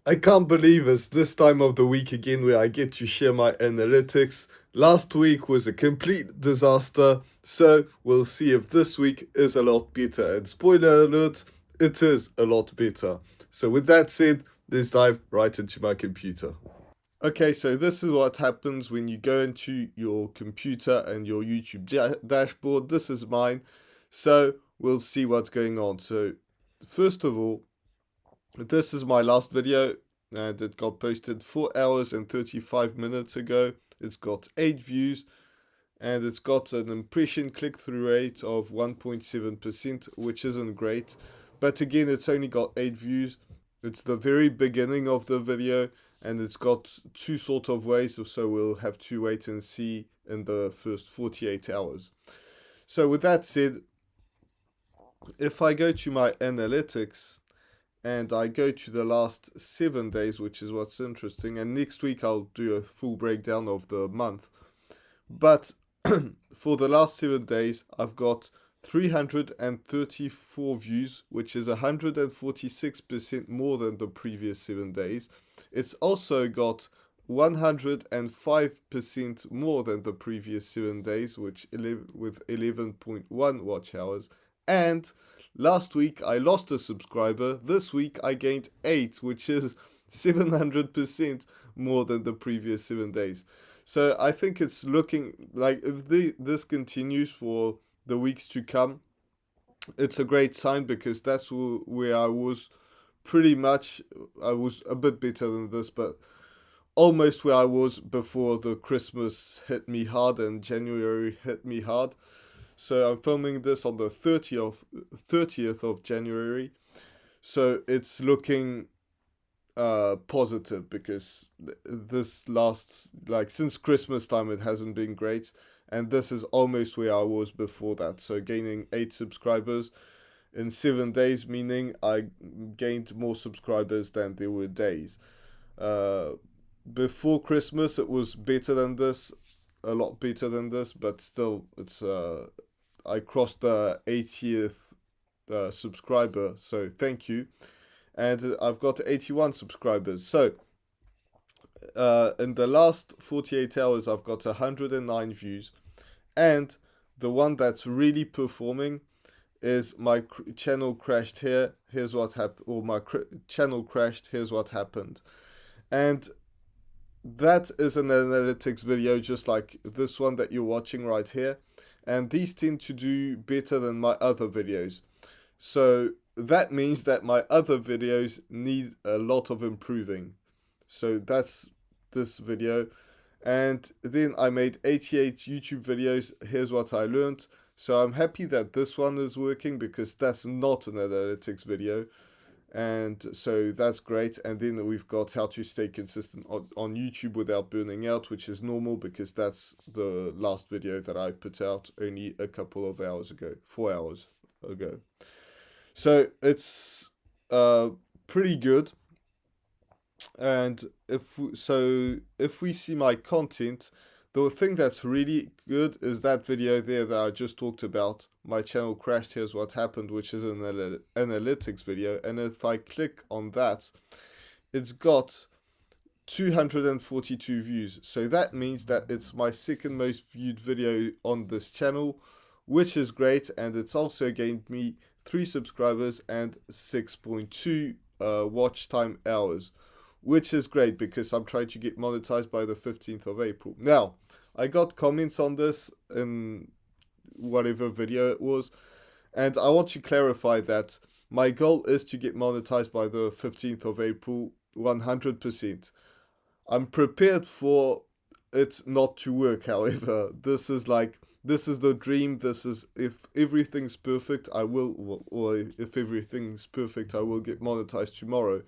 I can't believe it's this time of the week again where I get to share my analytics. Last week was a complete disaster, so we'll see if this week is a lot better. And spoiler alert, it is a lot better. So, with that said, let's dive right into my computer. Okay, so this is what happens when you go into your computer and your YouTube dashboard. This is mine. So, we'll see what's going on. So, first of all, this is my last video and it got posted 4 hours and 35 minutes ago. It's got 8 views and it's got an impression click-through rate of 1.7%, which isn't great. But again, it's only got 8 views. It's the very beginning of the video and it's got two sort of ways, so we'll have to wait and see in the first 48 hours. So with that said, if I go to my analytics, and I go to the last 7 days, which is what's interesting. And next week I'll do a full breakdown of the month. But for the last 7 days, I've got 334 views, which is 146% more than the previous 7 days. It's also got 105% more than the previous 7 days, with 11.1 watch hours. And last week I lost a subscriber. This week I gained 8, which is 700% more than the previous 7 days. So I think it's looking like if this continues for the weeks to come, it's a great sign because that's where I was pretty much. I was a bit better than this, but almost where I was before the Christmas hit me hard and January hit me hard. So I'm filming this on the 30th of January. So it's looking positive because this last, like, since Christmas time it hasn't been great, and this is almost where I was before that. So gaining 8 subscribers in 7 days, meaning I gained more subscribers than there were days. Before Christmas it was better than this, a lot better than this, but still it's I crossed the 80th subscriber, so thank you. And I've got 81 subscribers. So in the last 48 hours, I've got 109 views. And the one that's really performing is my channel crashed here. Here's what happened, or my channel crashed. Here's what happened. And that is an analytics video just like this one that you're watching right here. And these tend to do better than my other videos. So that means that my other videos need a lot of improving. So that's this video. And then I made 88 YouTube videos. Here's what I learned. So I'm happy that this one is working because that's not an analytics video. And so that's great. And then we've got how to stay consistent on YouTube without burning out, which is normal because that's the last video that I put out only a couple of hours ago, 4 hours ago. So it's pretty good. And if we see my content, the thing that's really good is that video there that I just talked about. My channel crashed, here's what happened, which is an analytics video. And if I click on that, it's got 242 views. So that means that it's my second most viewed video on this channel, which is great. And it's also gained me 3 subscribers and 6.2 watch time hours, which is great because I'm trying to get monetized by the 15th of April. Now, I got comments on this in whatever video it was, and I want to clarify that my goal is to get monetized by the 15th of April 100%. I'm prepared for it not to work, however. This is the dream. This is, if everything's perfect, I will, or if everything's perfect, I will get monetized tomorrow.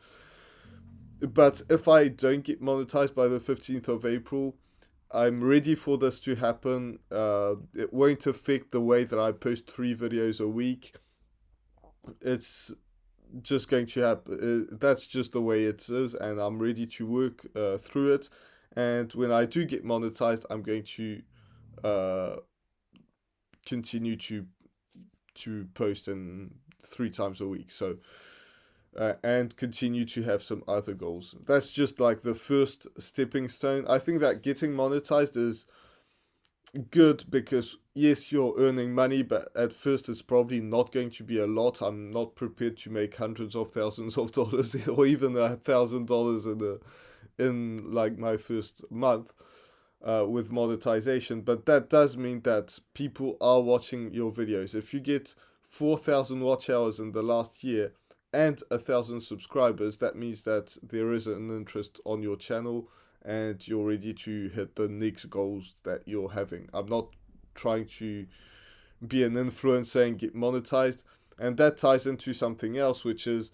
But if I don't get monetized by the 15th of April, I'm ready for this to happen. It won't affect the way that I post 3 videos a week. It's just going to happen. That's just the way it is, and I'm ready to work through it. And when I do get monetized, I'm going to uh, continue to post in 3 times a week. So and continue to have some other goals. That's just like the first stepping stone. I think that getting monetized is good because yes, you're earning money, but at first it's probably not going to be a lot. I'm not prepared to make hundreds of thousands of dollars or even $1,000 in like my first month with monetization. But that does mean that people are watching your videos. If you get 4,000 watch hours in the last year and 1,000 subscribers, that means that there is an interest on your channel and you're ready to hit the next goals that you're having. I'm not trying to be an influencer and get monetized. And that ties into something else, which is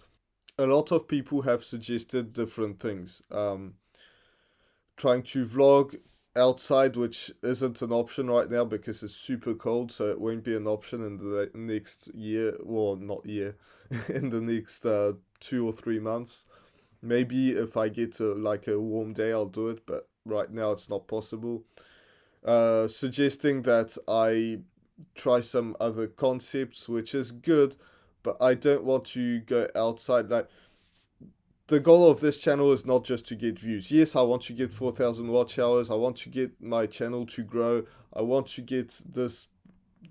a lot of people have suggested different things. Trying to vlog outside, which isn't an option right now because it's super cold, so it won't be an option in the next year, well, not year, in the next 2 or 3 months. Maybe if I get like a warm day, I'll do it, but right now it's not possible. Suggesting that I try some other concepts, which is good, but I don't want to go outside. Like, the goal of this channel is not just to get views. Yes, I want to get 4,000 watch hours. I want to get my channel to grow. I want to get this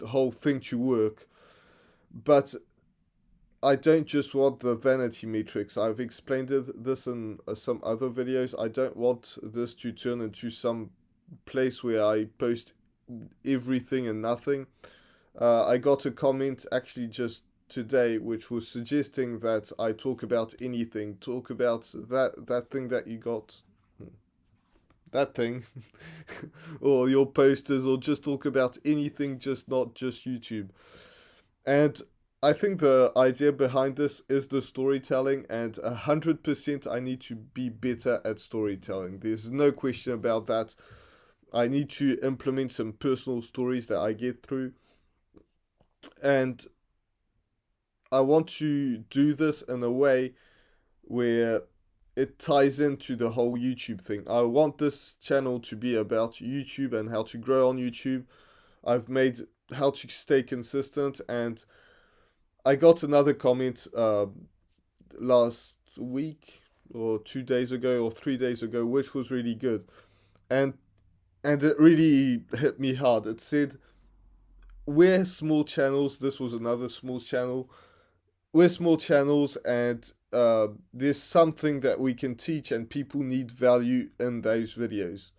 whole thing to work. But I don't just want the vanity metrics. I've explained this in some other videos. I don't want this to turn into some place where I post everything and nothing. I got a comment actually just today which was suggesting that I talk about anything, talk about that thing that you got, that thing, or your posters, or just talk about anything, just not just YouTube. And I think the idea behind this is the storytelling, and 100% I need to be better at storytelling. There's no question about that. I need to implement some personal stories that I get through, and I want to do this in a way where it ties into the whole YouTube thing. I want this channel to be about YouTube and how to grow on YouTube. I've made how to stay consistent, and I got another comment last week or 2 days ago or 3 days ago, which was really good, and it really hit me hard. It said, "We're small channels." This was another small channel. We're small channels, and there's something that we can teach, and people need value in those videos.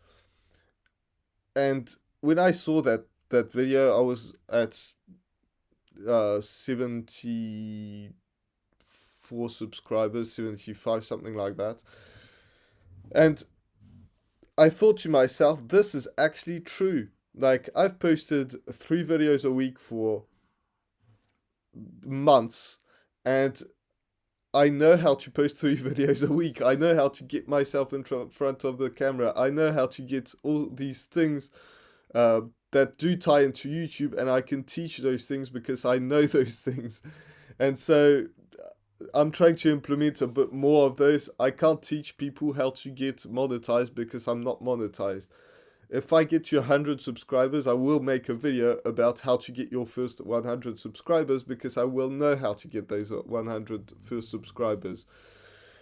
And when I saw that video, I was at 74 subscribers, 75, something like that. And I thought to myself, this is actually true. Like, I've posted 3 videos a week for months, and I know how to post 3 videos a week. I know how to get myself in front of the camera. I know how to get all these things that do tie into YouTube, and I can teach those things because I know those things. And so I'm trying to implement a bit more of those. I can't teach people how to get monetized because I'm not monetized. If I get to 100 subscribers, I will make a video about how to get your first 100 subscribers because I will know how to get those 100 first subscribers.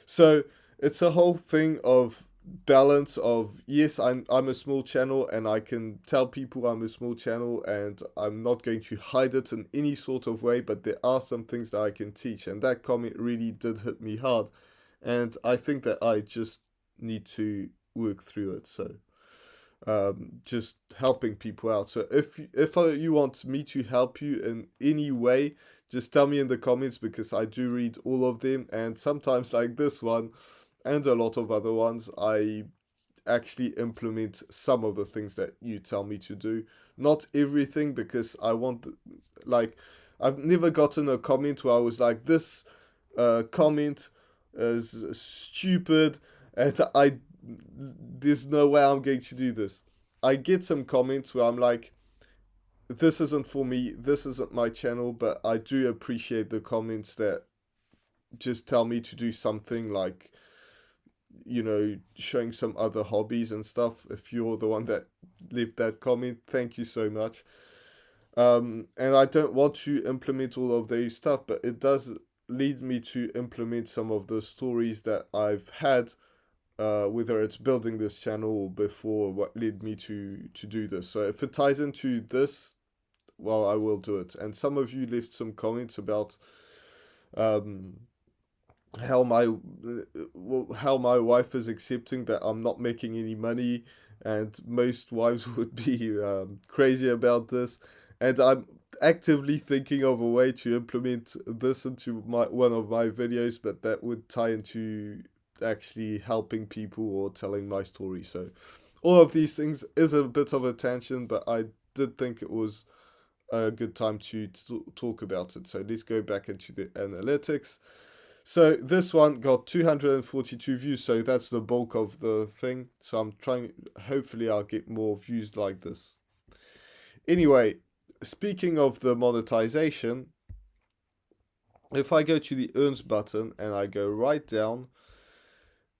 So it's a whole thing of balance of, yes, I'm a small channel and I can tell people I'm a small channel and I'm not going to hide it in any sort of way, but there are some things that I can teach. And that comment really did hit me hard. And I think that I just need to work through it. So just helping people out. So if you want me to help you in any way, just tell me in the comments because I do read all of them, and sometimes like this one and a lot of other ones, I actually implement some of the things that you tell me to do. Not everything, because I want, like, I've never gotten a comment where I was like, this comment is stupid and there's no way I'm going to do this. I get some comments where I'm like, this isn't for me, this isn't my channel, but I do appreciate the comments that just tell me to do something, like, showing some other hobbies and stuff. If you're the one that left that comment, thank you so much. And I don't want to implement all of those stuff, but it does lead me to implement some of the stories that I've had, whether it's building this channel or before, what led me to do this. So if it ties into this, well, I will do it. And some of you left some comments about um, how my wife is accepting that I'm not making any money, and most wives would be crazy about this. And I'm actively thinking of a way to implement this into one of my videos, but that would tie into actually helping people or telling my story. So all of these things is a bit of a tangent, but I did think it was a good time to talk about it. So let's go back into the analytics. So this one got 242 views, so that's the bulk of the thing. So I'm trying, hopefully I'll get more views like this. Anyway, speaking of the monetization, if I go to the earns button and I go right down,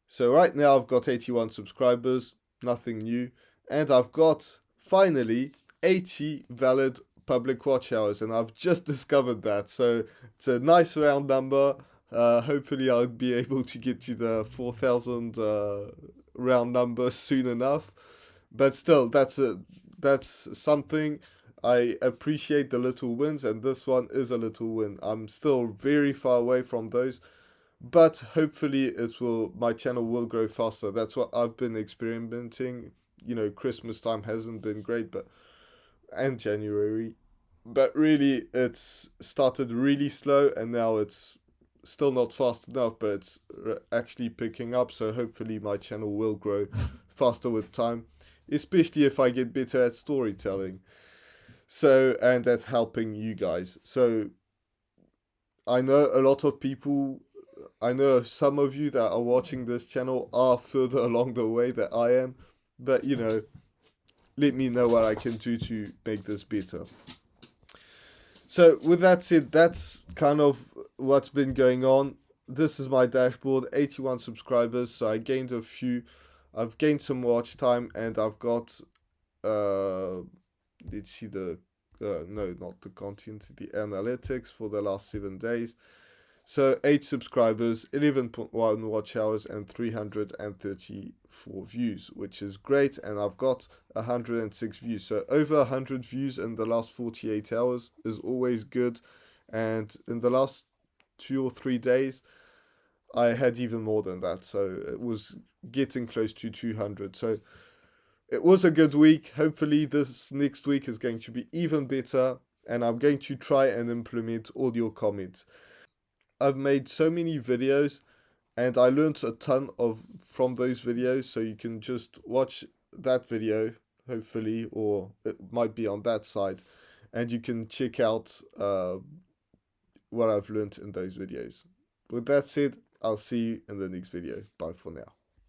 so right now I've got 81 subscribers, nothing new, and I've got finally 80 valid public watch hours, and I've just discovered that. So it's a nice round number. Hopefully I'll be able to get to the 4,000 round number soon enough. But still, that's something. I appreciate the little wins, and this one is a little win. I'm still very far away from those, but hopefully my channel will grow faster. That's what I've been experimenting. You know, Christmas time hasn't been great, and January, but really it's started really slow, and now it's still not fast enough, but it's actually picking up. So hopefully my channel will grow faster with time, especially if I get better at storytelling, so, and at helping you guys. So I know a lot of people, I know some of you that are watching this channel are further along the way that I am, but you know, let me know what I can do to make this better. So with that said, that's kind of what's been going on. This is my dashboard, 81 subscribers, so I gained a few. I've gained some watch time, and I've got, let's see the, no, not the content, the analytics for the last 7 days. So 8 subscribers, 11.1 watch hours, and 334 views, which is great. And I've got 106 views. So over 100 views in the last 48 hours is always good. And in the last 2 or 3 days, I had even more than that. So it was getting close to 200. So it was a good week. Hopefully this next week is going to be even better. And I'm going to try and implement all your comments. I've made so many videos, and I learned a ton from those videos, so you can just watch that video, hopefully, or it might be on that side, and you can check out what I've learned in those videos. With that said, I'll see you in the next video. Bye for now.